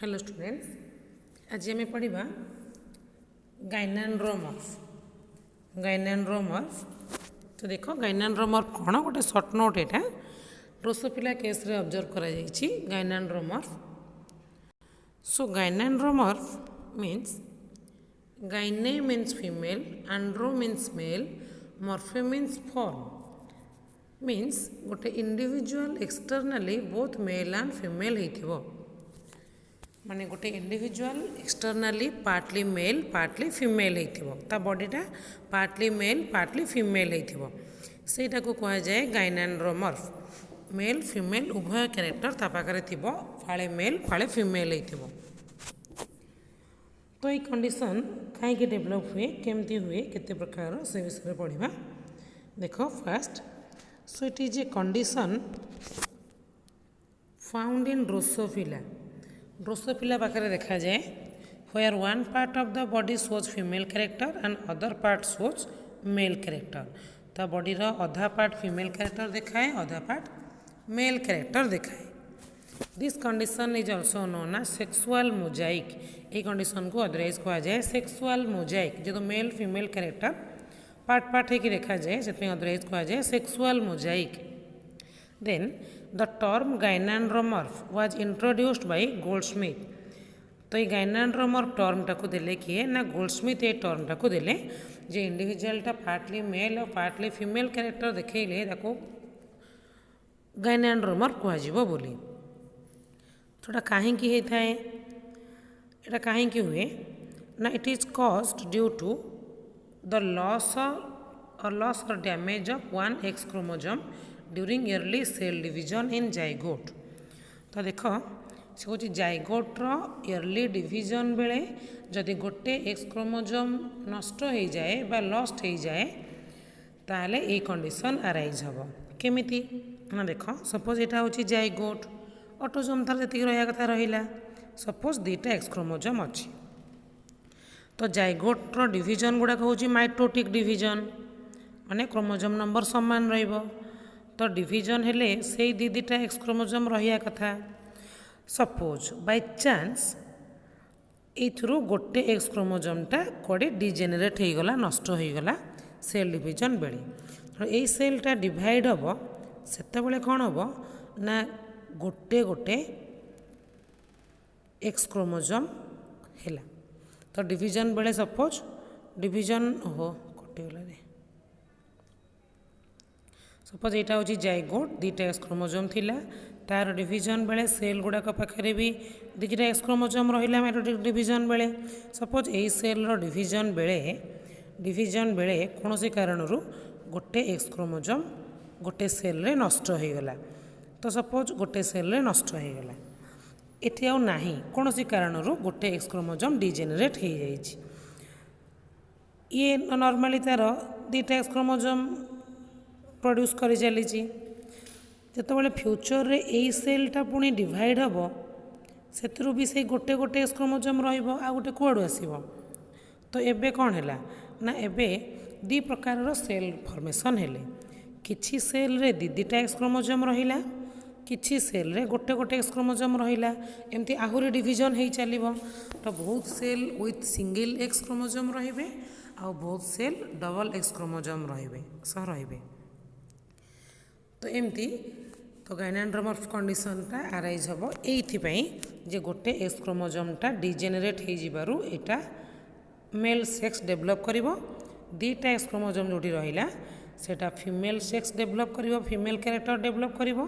Hello students, आज आम पढ़ा गाइनान्ड्रोमर्फ। तो देख गाइनान्ड्रोमर्फ कौन गोटे सर्ट नोट यहाँ ड्रोसोफिला केस रे ऑब्जर्व करा जाइछि gynandromorph. So gynandromorph means gyne means female, andro means male, morphe means form. Means गोटे individual externally both male and female होइथिबो, माने गोटे individual externally partly male partly female होइथिबो, ता बॉडीटा पार्टली मेल पार्टली फीमेल होइथिबो, सेटा को कहा जाए गाइनान्ड्रोमर्फ। मेल फीमेल उभय कैरेक्टर ता पाखरे थिबो, फाळे मेल फाळे फीमेल होइथिबो। तो ये कंडीशन कहीं डेभलप हुए, केमती हुए, केते प्रकार से विषय पढ़ा। देखो first, so it is a condition found in drosophila. Drosophila पाखरे देखा जाए where one part of the body shows female character and other part shows male character. तो बॉडी रो अधा पार्ट फीमेल कैरेक्टर दिखाए, अधा पार्ट मेल कैरेक्टर दिखाए। This condition is also known as sexual mosaic. ये कंडीशन को otherwise कहा जाए सेक्सुअल मोजाइक, जो male female character part part होकर देखा जाए से अदरवाइज कहा जाए sexual mosaic. Then the term gynandromorph was introduced by Goldsmith. तो ये गाइनान्ड्रोमर्फ टर्मटा को देले किए ना गोल्डस्मिथ। ये टर्मटा को देले जे इंडिविजुअलटा पार्टली मेल और पार्टली फीमेल कैरेक्टर देखले ताको गाइनान्ड्रोमर्फ कह बोली। थोड़ा कहीं होता है এটা कहीं हुए ना, it is caused due to the loss और damage of one X chromosome during early cell division in zygote. तो देख से हूँ जाइगोट्र अर्ली डिवीजन बेले जदि गोटे एक्स क्रोमोजोम नष्ट हो जाए बा लस्ट हो जाए ताहले ये कंडीशन अराइज हम केमिति ना। देख सपोज यहाँ हूँ जाइगोट, ऑटोजोम तार जी रहा कथा रहा। सपोज दुईटा एक्स क्रोमोजोम अच्छी, तो जाइगोट्र डिवीजन गुड़ाक हूँ माइटोटिक डिवीजन, माने क्रोमोजोम नंबर समान रहिबो। तो डिवीजन हेले से दीटा एक्स क्रोमोजोम रहा कथा। सपोज बाय चांस एथुरु गोटे एक्स क्रोमोजोमटा कोड़े डिजेनेरेट हो गला, नष्ट हो गला सेल डिवीजन बेले। तो यही सेलटा डिवाइड हम से कौन हम ना गोटे गोटे एक्स क्रोमोजोम है। तो डिवीजन बेले सपोज डिवीजन हो कटिगला रे, सपोज यहाँ हूँ जाइगोट दुईटा एक्स क्रोमोजोम थिला, तार डिवीजन बेले सेल गुड़ाक पाखे भी दुईटा एक्स क्रोमोजोम रहा माइटोटिक डिवीजन बेले। सपोज यही सेल डिवीजन बेले कौन सी कारण गोटे एक्स क्रोमोजोम गोटे सेल रे नष्ट हो गला। तो सपोज गोटे सेल रे नष्ट हो गला, एटी आउ नाही कौन सी कारण गोटे एक्स क्रोमोजोम डिजेनेरेट हो जाइए। ये नॉर्मली तार दुईटा एक्स क्रोमोजोम प्रोड्यूस कर चली जिते फ्यूचर रे यही सेलटा पुणी डिवाइड हम से भी से गोटे गोटे एक्स क्रोमोजोम रोटे कौड़ आसब। तो एबे कौन है ना, एबे दी प्रकार सेल फॉर्मेशन हेले, किछि सेल रे दीटा एक्स क्रोमोजोम रहिला, किछि सेल रे गोटे गोटे एक्स क्रोमोजोम रहिला, एमती आहुरी डिवीजन हो चलो। तो बहुत cell with single X chromosome रहिबे आ बहुत सेल डबल एक्स क्रोमोजोम रहिबे। तो एमती तो गाइनान्ड्रोमर्फ कंडीशनटा अराइज हम एइथिपई जे गोटे एक्स क्रोमोजोमटा डिजेनेरेट हो जिबारु एटा मेल सेक्स डेभलप करिवो, दुईटा एक्स क्रोमोजोम जोटी रहिला सेटा फीमेल सेक्स डेभलप करिवो, फीमेल कैरेक्टर डेभलप करिवो।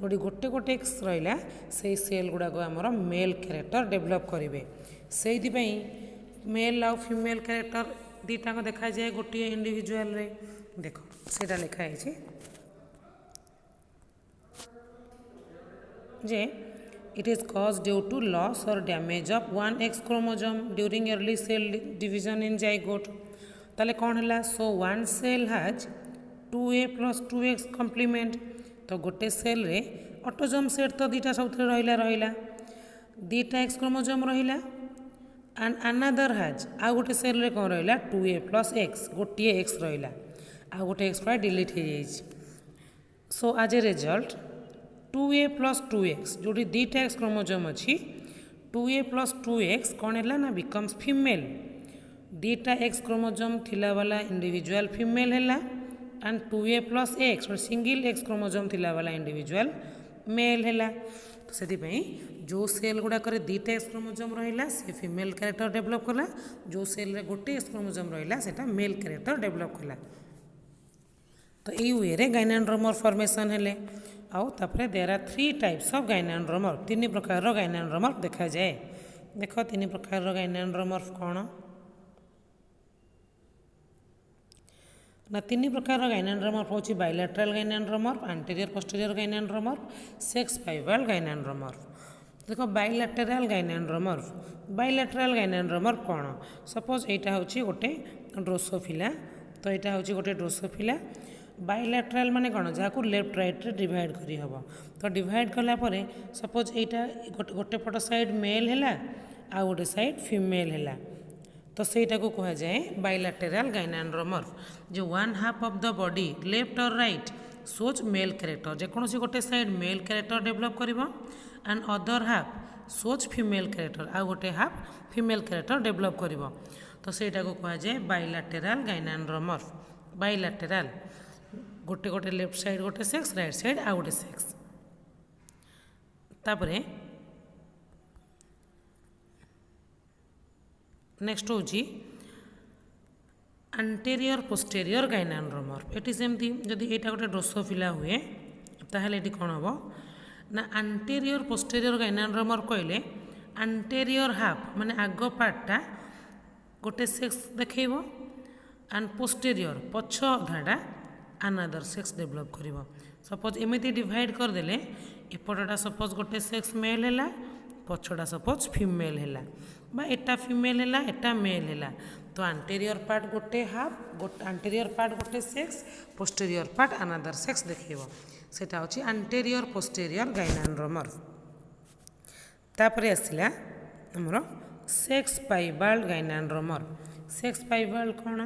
जोटी गोटे गोटे एक्स रहिला से सेल गुड़ाक आमर मेल कैरेक्टर डेभलप करेंगे। से मेल आउ फीमेल कैरेक्टर दुईटा देखा जाए गोटे इंडिविजुअल रे। देख सेटा लिखाई जे it is cause due to loss और damage of one X chromosome during early cell division in zygote. ताले कौन है, so one cell has 2A + 2X complement. तो गोटे सेल रे ऑटोजोम सेट तो दुईटा सब रहा दुईटा एक्स क्रोमोजोम रहा एंड अनदर हैज आ गोटे सेल रे कौन रहा 2A + X, गोटे एक्स रहा आ गोटे एक्स पूरा डिलीट हो जाए। So as a result 2A + 2X जोटी दुईटा एक्स क्रोमोजोम अच्छी 2a प्लस 2x कौन है ना बिकम्स फीमेल दीटा एक्स क्रोमोजोम थिला वाला इंडिविजुअल फीमेल है and 2a plus x single X chromosome थिला वाला इंडिविजुअल मेल है तो से जो सेल गुड़ाक दीटा एक्स क्रोमोजोम रहा से फीमेल कैरेक्टर डेभलप कला जो सेल रे गोटे एक्स क्रोमोजोम रहा से मेल कैरेक्टर डेभलप कला तो यही वे रे गाइनान्ड्रोमर फॉर्मेशन हेले आउ तापरे देयर आर 3 टाइप्स ऑफ गाइनान्ड्रोमर 3 प्रकार गाइनान्ड्रोमर देखा जाए देख 3 प्रकार गाइनान्ड्रोमर कौन ना 3 प्रकार गाइनान्ड्रोमर हूँ बायलैटरल गाइनान्ड्रोमर एंटीरियर पोस्टीरियर गाइनान्ड्रोमर सेक्स फाइबल गाइनान्ड्रोमर देख बायलैटरल गाइनान्ड्रोमर कौन सपोज यहाँ हूँ गोटे ड्रोसोफिला तो यहाँ हूँ गोटे ड्रोसोफिला बायलैटरल माने कौन जहाँ लेफ्ट राइट रे डिवाइड करी हबो तो डिवाइड कला परे सपोज यहाँ गोटे पट साइड मेल है आ गोटे साइड फीमेल है तो सहीटा को कह जाए बायलैटरल गाइनान्ड्रोमर जो 1/2 ऑफ द बॉडी लेफ्ट और राइट सोज मेल कैरेक्टर जेकोसी गोटे साइड मेल कैरेक्टर डेभलप करिवो and other half shows female character आ गोटे हाफ फीमेल कैरेक्टर डेभलप करिवो तो सहीटा को कह जाए बायलैटरल गाइनान्ड्रोमर बायलैटरल गोटे गोटे लेफ्ट साइड गोटे सेक्स राइट साइड आ गोटे सेक्स तापरे नेक्स्ट हूँ एंटीरियर पोस्टीरियर गाइनान्ड्रोमर ये सेमती जदि यहाँ गोटे ड्रोसोफिला हुए ताहले ये कौन हम ना एंटीरियर पोस्टीरियर गाइनान्ड्रोमर कहले एंटीरियर हाफ माने आग पार्टा गोटे सेक्स देखब एंड पोस्टीरियर पछ अधाटा अनादर सेक्स डेभलप कर सपोज एमती डिवाइड करदे एपटा सपोज गोटे सेक्स मेल है पछटा सपोज फीमेल है बा एटा फीमेल है एटा मेल है तो एंटीरियर पार्ट गोटे हाफ एंटीरियर पार्ट गोटे सेक्स पोस्टीरियर पार्ट अनादर सेक्स देखब सेटा होची एंटीरियर पोस्टीरियर गाइनान्ड्रोमर तापरे आसिला हमरो सेक्स फाइबल गाइनान्ड्रोमर सेक्स फाइबल कौन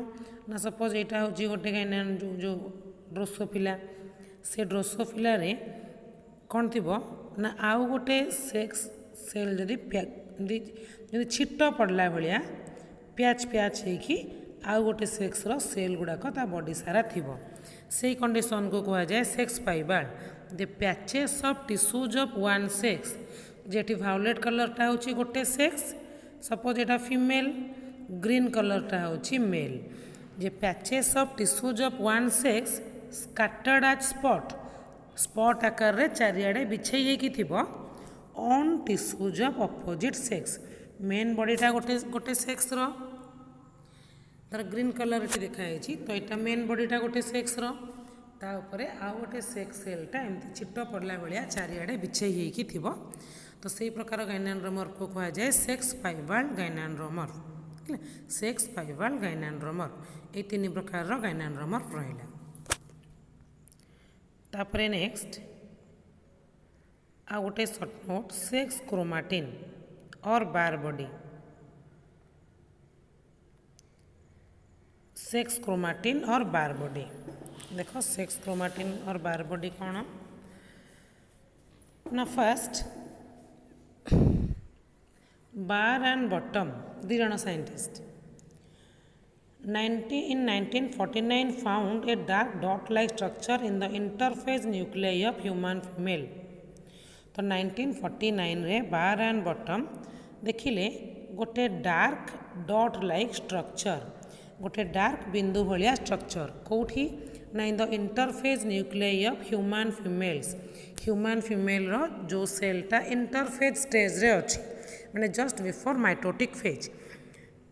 ना सपोज यहाँ हूँ गोटे गाइनान जो ड्रोसोफिला से ड्रोसोफिला रे कौन थी ना आउ गोटे सेक्स सेल जदि छिट पड़ला भाया प्याच प्याच होगी आउ गोटे सेक्स रो सेल गुड़ाक ता बॉडी सारा थिबो से कंडीशन को कहा जाए सेक्स फाइबल the patches of tissues of one sex जेटी वायोलेट कलरटा होची गोटे सेक्स सपोज एटा फीमेल ग्रीन कलरटा होची मेल जे patches of tissues of one sex scattered as spot आकार रे चारिआडे बिछेई हेकी थिबो on tissues of opposite sex मेन बॉडीटा गोटे गोटे सेक्स रो तार ग्रीन कलर ये देखाई तो यहाँ मेन बॉडीटा गोटे सेक्स रो ता उपरे आ गोटे सेक्स सेलटा एमती छिट पड़ला भाया चारिआडे बिछेई हेकी थिबो तो सही प्रकार गाइनान्ड्रोमर को कहा जाए सेक्स फाइबल गाइनान्ड्रोमर सेक्स फाइबल गाइनान्ड्रोमर ये 3 प्रकार गाइनान्ड्रोमर रहा तापरे नेक्स्ट आ गोटे शॉर्ट नोट सेक्स क्रोमाटिन और बार बॉडी सेक्स क्रोमाटिन और बार बॉडी देखो सेक्स क्रोमाटिन और बार बॉडी कौन ना फर्स्ट बार एंड बॉटम दी जन scientist in 1949 found a dark dot-like structure in the interphase nuclei of human female तो 1949 रे बार and bottom देखिले गोटे डार्क डॉट लाइक स्ट्रक्चर गोटे डार्क बिंदु भलिया स्ट्रक्चर कौटी ना in the interphase nuclei of human female रो जो सेलटा इंटरफेज स्टेज रे अछि माने जस्ट बिफोर माइटोटिक फेज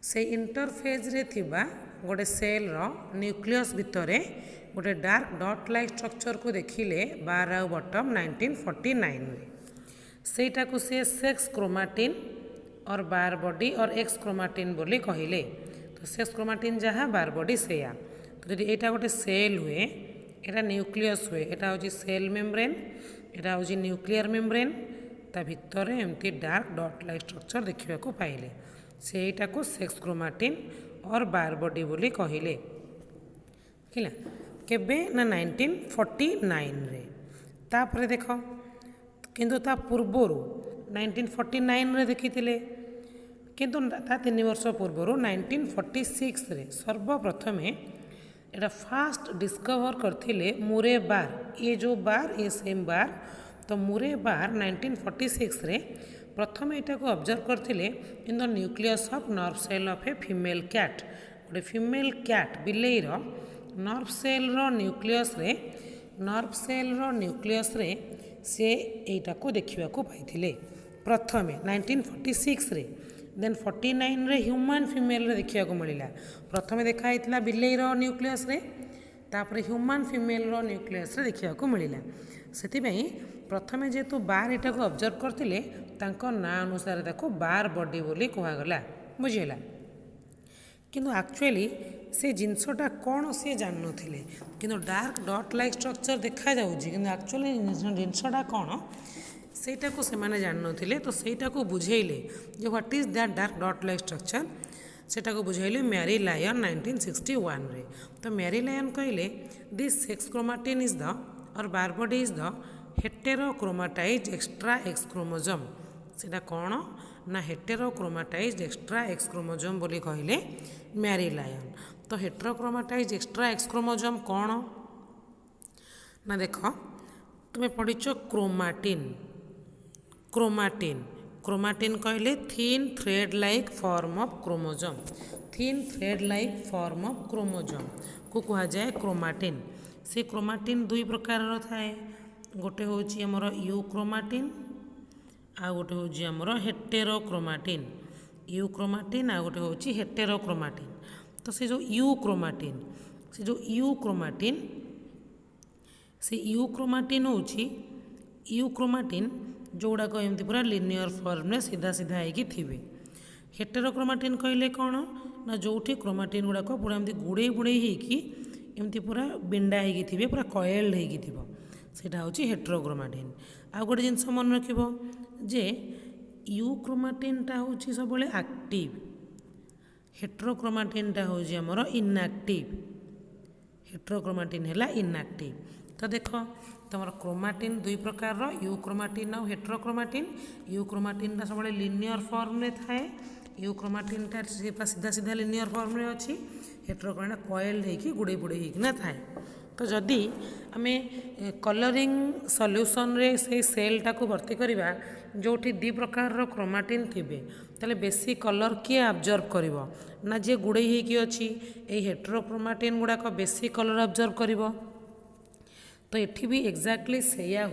से इंटरफेज रे थिबा गोटे सेल रो न्यूक्लियस भितरे गोटे डार्क डॉट लाइक स्ट्रक्चर को देखिले बार आउ बॉटम 1949 रे सेटा को से सेक्स क्रोमाटिन और बार बॉडी और एक्स क्रोमाटिन बोली कहिले तो सेक्स क्रोमाटिन जहाँ बार बॉडी सेया तो यदि यहाँ गोटे सेल हुए यहाँ न्यूक्लियस हुए यहाँ हूँ सेल मेम्ब्रेन यहाँ हूँ न्यूक्लियर मेम्ब्रेन ता भितर एमती डार्क डॉट लाइक स्ट्रक्चर देखा पाइले सेटा को सेक्स क्रोमाटिन और बार बॉडी बोली कहिले किला केबे ना 1949 रे तापरे देखो किंतु ता पूर्वरु 1949 ଦେଖିଥିଲେ କିନ୍ତୁ ତା 3 ବର୍ଷ ପୂର୍ବରୁ 1946 ସର୍ବପ୍ରଥମେ ଏଟା ଫାଷ୍ଟ ଡିସ୍କଭର କରିଥିଲେ ମୁରେ ବାର୍। ये जो बार ये सेम बार तो मुरे बार 1946 प्रथम यहाँ को ऑब्जर्व करते in the nucleus of nerve cell of a female cat. गोटे फीमेल कैट बिलेईर नर्व सेल न्यूक्लियस रे से यहीटा को देखा पाई प्रथमे 1946 देन 49 ह्यूमन फीमेल देखा मिलला। प्रथम देखाई बिलेईर न्यूक्लियस तापर ह्यूमन फीमेल न्यूक्लियस देखा मिलला। से प्रथमे जेहेतु बार यहाँ को ऑब्जर्व करते ना अनुसार बार बॉडी बोली कहगला बुझीगला। किंतु एक्चुअली से जिनसटा कौन सी जान थे कि डार्क डॉट लाइक स्ट्रक्चर देखा जाऊँगी कि एक्चुअली जिनसटा कौन सेटा को से माने जान थे। तो सेटा को बुझेले जो what is that dark dot like structure सेटा को बुझेले मैरी लायन 1961 रे। तो मैरी लायन कहले this sex chromatin is the और Barr body is the heterochromatise extra X chromosome. सेटा कौन ना हेटेरोक्रोमाटाइज एक्स्ट्रा एक्स क्रोमोजोम बोली कहले मैरी लायन। तो हेटेरोक्रोमाटाइज एक्स्ट्रा एक्स क्रोमोजोम कौन ना देख तुम्हें पढ़ीच क्रोमाटिन। क्रोमाटिन कहले thin thread like form of chromosome. Thin thread like form of chromosome को कहा जाए क्रोमाटिन। से क्रोमाटिन दुई प्रकार थाए गोटे हूँ आमर यू क्रोमाटिन आ गोटे हूँ आमर हेटेरोक्रोमाटिन। यू क्रोमाटिन आ गोटे हूँ हेटेरोक्रोमाटिन। तो से जो यू क्रोमाटिन हूँ यू क्रोमाटिन जोड़ाक एमती पूरा लिनियर फॉर्म में सीधा सीधा होगी थे। हेटेरोक्रोमाटिन कहले कौन ना जो क्रोमाटिन गुड़ाक पूरा एमती गुड़े गुड़े होमती पूरा बिंडा होगी थे पूरा कएल्ड होगी थी सेटा हूँ हेटेरोक्रोमाटिन। आ गोटे जिनस मन रख जे यू क्रोमाटिनटा हूँ सब एक्टिव हेटेरोक्रोमाटिनटा हूँ आमर इनएक्टिव। हेटेरोक्रोमाटिन है इनएक्टिव। तो देख तुम क्रोमाटिन दुई प्रकार यू क्रोमाटिन और हेटेरोक्रोमाटिन। यू क्रोमाटिन सब लिनियर फॉर्म में थाए। यू क्रोमाटिन सीधा सीधा लिनियर फॉर्म में अच्छी। हेटेरोक्रोमाटिन कएल्ड होगी गुड़े गुड़े होना थाए। तो जदि आम कलरिंग सॉल्यूशन रे से सेलटा को भर्ती करवा जो दी प्रकार क्रोमाटिन थे ताले बेसी कलर किए ऑब्जर्व करिवो ना जे गुड़े होगी अच्छी ये हेटेरोक्रोमाटिन गुड़ाक बेसी कलर ऑब्जर्व करिवो। तो ये भी एक्जाक्टली सेया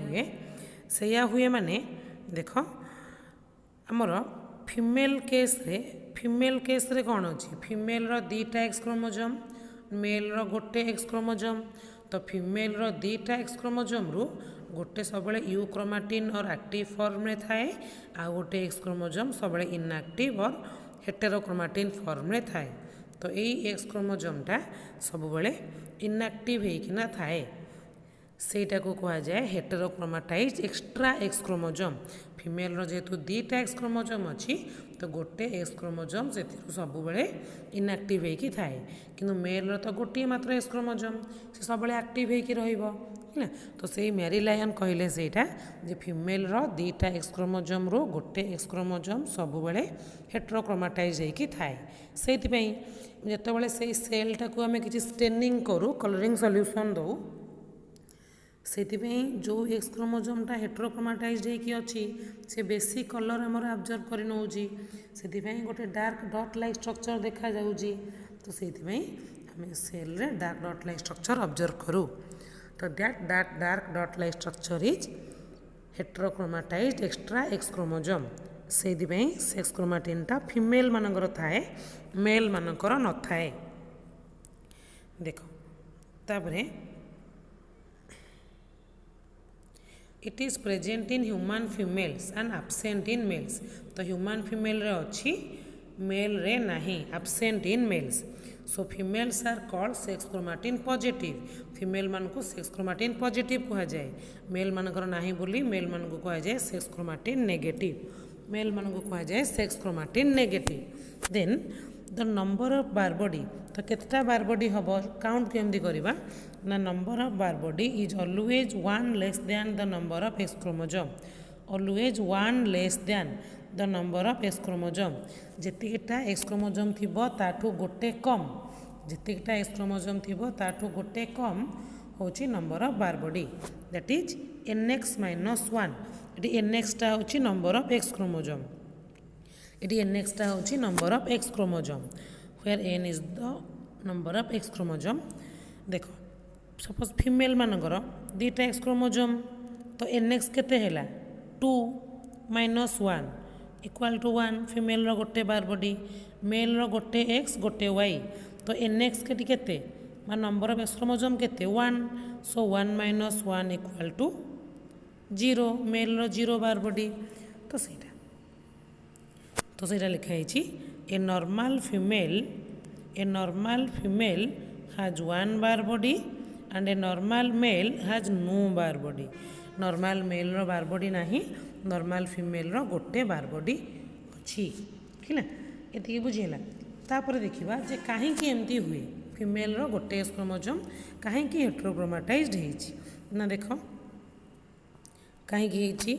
हुए माने देख आमर फीमेल केस रे कौन अच्छी फीमेल दीटा एक्स क्रोमोजोम मेल गोटे एक्स क्रोमोजोम। तो फीमेल दीटा एक्स क्रोमोजोम रु गोटे सब यू क्रोमाटिन और एक्टिव फॉर्म में थाए आ गोटे एक्स क्रोमोजोम सब इनएक्टिव और हेटेरोक्रोमाटिन फॉर्म में थाए। तो यही एक्स क्रोमोजोमटा सब इनएक्टिव होना थाए सेटा को कहा जाए हेटेरोक्रोमाटाइज एक्स्ट्रा एक्स क्रोमोजोम। फीमेल जेहेतु दीटा एक्स क्रोमोजोम अच्छी तो गोटे एक्स क्रोमोजोम से सब इनएक्टिव होगी थाए किंतु मेल तो गोटे मात्र एक्स क्रोमोजोम से सब एक्टिव होगी रहिबो है। तो से मैरी लायन कहले सेटा जे फीमेल दीटा एक्स क्रोमोजोम रो गोटे एक्स क्रोमोजोम सब हेटेरोक्रोमाटाइज होगी थाए। से जितेबाला से सेलटा को आम कि स्टेनिंग करूँ कलरिंग सॉल्यूशन दो से जो एक्स क्रोमोजोमटा हेटेरोक्रोमाटाइज होगी अच्छी से बेसी कलर आमर ऑब्जर्व कर नौजी से गोटे डार्क डॉट लाइक स्ट्रक्चर देखा जाऊँगी। तो से आम सेल रे dark dot like structure observe करूँ। तो that dark dot like structure is heterochromatise extra X chromosome. से सेक्स क्रोमाटिनटा फीमेल मानकर थाए मेल मानकर न थाए। देख तापरे it is present in human females and absent in males. तो ह्यूमन फीमेल रे अच्छी मेल रे नहीं absent in males. So females are called sex chromatin positive. Female मान को सेक्स क्रोमाटिन पॉजिटिव कहा जाए मेल मानकर नहीं बोली मेल मान को कहा जाए सेक्स क्रोमाटिन नेगेटिव। मेल मान को कहा जाए sex chromatin negative. Then the number of Barr body तो केतटा बार बॉडी हम काउंट केमती करवा ना number of Barr body is always one less than the number of X chromosome. Always one less than the number of X chromosome जेतिकिटा X chromosome थिबो ताठू गोटे कम जेतिकिटा एक्स क्रोमोजोम थिबो ताठू गोटे कम होची number of Barr body that is nx minus 1 इटी nx टा होची नंबर ऑफ एक्स क्रोमोजोम इटी nx टा होची number of X chromosome where n is the number of X chromosome देखो सपोज फीमेल मानकर दीटा एक्स क्रोमोजोम तो nx केते हैला 2 माइनस 1 इक्वल टू 1 फीमेल रो गोटे बार बॉडी मेल रो गोटे x गोटे y तो nx केटी केते मा नंबर ऑफ एक्स क्रोमोजोम केते 1 so 1 minus 1 equal to 0 male रो 0 बार बॉडी तो सेटा लिखा है a normal female has 1 Barr body and a normal male has no Barr body normal male रो बार बॉडी नहीं नॉर्मल फीमेल रो गोटे बार बॉडी अच्छी है ये बुझेगा तापर देखा जे कहीं एमती हुए फीमेल रो गोटे एक्स क्रोमोजोम कहीं हेट्रोक्रोमाटाइज्ड ना देख कहीं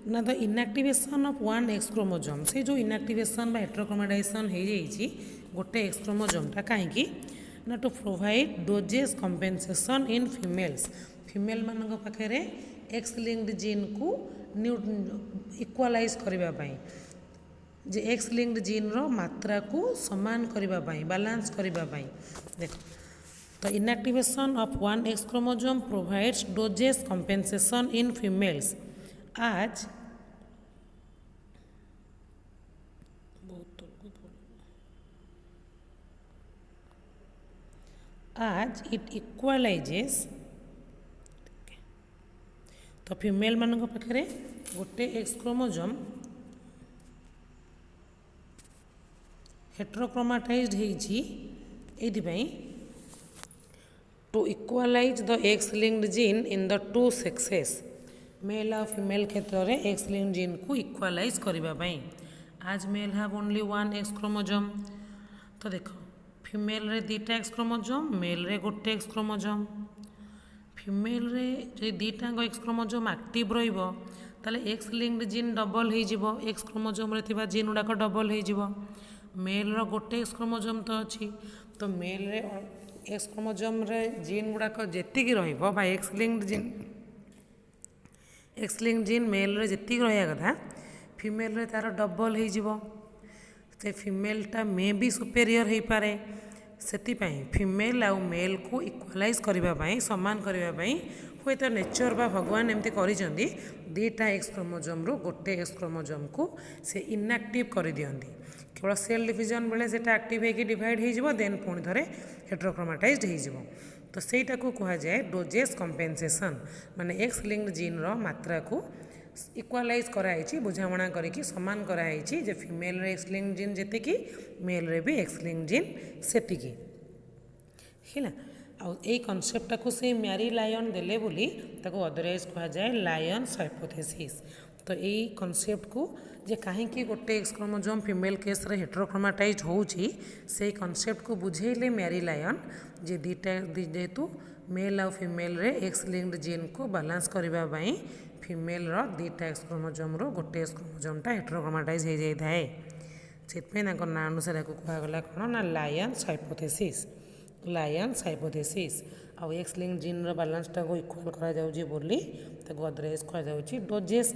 ना the inactivation of one X chromosome से जो इनएक्टिवेशन बा हेट्रोक्रोमाटाइजेशन हो जाइए गोटे एक्स क्रोमोजोमटा कहीं ना to provide dosage compensation in females female मान पाखे एक्स लिंक्ड जीन को इक्वालाइज करने जे एक्स लिंक्ड जीन रो मात्रा को समान करने बैलेंस करने देख तो inactivation of one X chromosome provides dosage compensation in females as it equalises तो फीमेल मान पाखे गोटे एक्स क्रोमोजोम हेट्रोक्रोमाटाइज्ड होई to equalise the X linked gene in the two sexes male और फीमेल क्षेत्र में एक्स लिंक्ड जीन को इक्वालाइज करने आज male have only one X chromosome तो देख फीमेल रे दीटा एक्स क्रोमोजोम मेल रे गोटे एक्स क्रोमोजोम फीमेल रे जो दीटा एक्स क्रोमोजोम एक्टिव रहिबो ताले एक्स लिंक्ड जीन डबल हो एक्स क्रोमोजोम रे थिबा जीन गुड़ाक डबल हो मेल रो गोटे एक्स क्रोमोजोम तो अच्छी तो मेल रे एक्स क्रोमोजोम रे जीन गुड़ाक जेतिकी रहिबो बा एक्स लिंक्ड जीन मेल रे जेतिकी रहिया कथा फीमेल रे तार डबल हो से फीमेलटा मे भी सुपेरियर हो पारे से फीमेल आउ मेल को इक्वालाइज करने समान करने हुए तो नेचर बा भगवान एमती करिसेंती दीटा एक्स क्रोमोजोम रो गोटे एक्स क्रोमोजोम को से इनएक्टिव कर दियंती केवल सेल डिविजन बेले से एक्टिव होगी डिवाइड हो देन पुणी थे हेट्रोक्रोमाटाइज्ड हो तो सहीटा को कह जाए डोजेस कंपेनसेशन माने एक्स लिंक्ड जीन रो मात्रा को इक्वालाइज कराई बुझाणा करके सामान कराई जे फीमेल रे एक्स लिंक्ड जीन जेतिकी मेल रे भी एक्स लिंक्ड जीन सेतिकी है आई कनसेप्टा को से मैरी लायन देले बोली ताको अदरवाइज कह जाए लायन्स हाइपोथेसिस तो यही कनसेप्ट को जे कहीं गोटे एक्स क्रोमोजोम फीमेल केस रे हेट्रोक्रोमाटाइज्ड होउची से कनसेप्ट को बुझेले मैरी लायन जे दीटा जेहेतु मेल और फीमेल रे एक्स लिंक्ड जीन को बैलेंस करने फीमेल रो दीटा एक्स क्रोमोजोम रो गोटे एक्स क्रोमोजोमटा हेट्रोक्रोमाटाइज हो जाए से ना अनुसार कहगला कौन ना लायन्स हाइपोथेसिस आउ एक्स लिंक्ड जीन रो बैलेंसटा को इक्वल करा जाउची बोली ताको अदरवाइज कहा जाउची डोजेस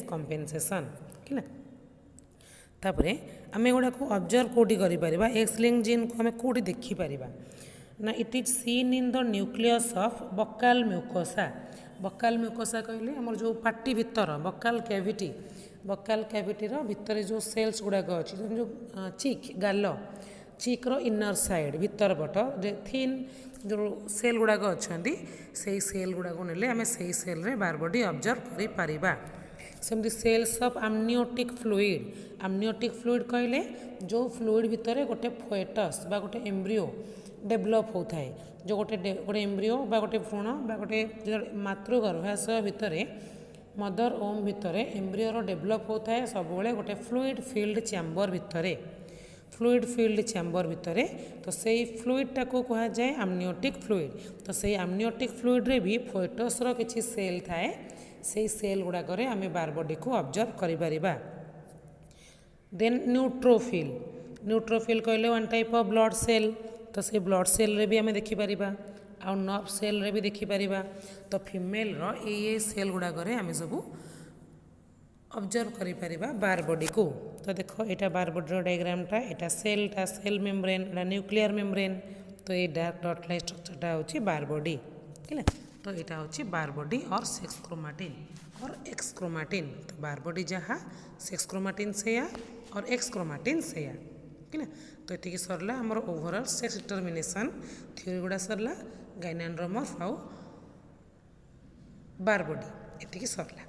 कंपेनसेशन है तापरे आम गुड़ा को ऑब्जर्व कोटी करिपरिबा एक्स लिंक्ड जीन को आम कोटी देखि परिबा ना it is seen in the nucleus of buccal mucosa कहले हमर जो पार्टी भितर बकाल कैविटी रो भितर जो सेल्स गुड़ाक अच्छी जो चिक गाल चिक रो इनर साइड भितर पट जे थिन जो सेल गुड़ाक अच्छा से सेल गुड़ाक नेले आम से सेल रे बार बॉडी ऑब्जर्व करि परिबा सेमती सेल्स ऑफ आमनियोटिक फ्लूइड कहले जो फ्लूइड भितर गोटे फोएटस बा गोटे एम्ब्रियो डेभलप होता है जो गोटे एम्ब्रियो बा गोटे भ्रूण बा गोटे मातृगर्भाशय भितर मदर ओम भितर एम्ब्रियो डेभलप होता है सब गोटे फ्लूइड फील्ड चैम्बर भितर तो से फ्लूइडटा को कह जाए आमनियोटिक फ्लूइड तो से आमनियोटिक फ्लूइड रे भी फोएटस रो किछि सेल थाए से सेल गुड़ाक आम बार बॉडी को ऑब्जर्व करिपरिबा। देन न्यूट्रोफिल, न्यूट्रोफिल कहले one type of blood cell, तो से ब्लड सेल रे भी आम देखिपर आ नर्व सेल रे भी देखिपर। तो फिमेल ये सेल गुड़ाक आम सब ऑब्जर्व करिपरिबा बार बॉडी को। तो देखो यहाँ बार बॉडी डायग्रामटा, यहाँ सेल मेम्ब्रेन, यहाँ न्यूक्लियर मेम्ब्रेन। तो ये डार्क डॉट लाइन स्ट्रक्चरटा होची बार बॉडी है। तो यहाँ होची बार बॉडी और सेक्स क्रोमाटिन और एक्स क्रोमाटिन। तो बार बॉडी जहाँ सेक्स क्रोमाटिन से या और एक्स क्रोमाटिन से या है। तो ये सरला आमर ओवरऑल सेक्स डिटर्मिनेशन थ्योरी गुड़ा सरला, गाइनान्ड्रोमॉर्फ आउ बार बॉडी ये सरला।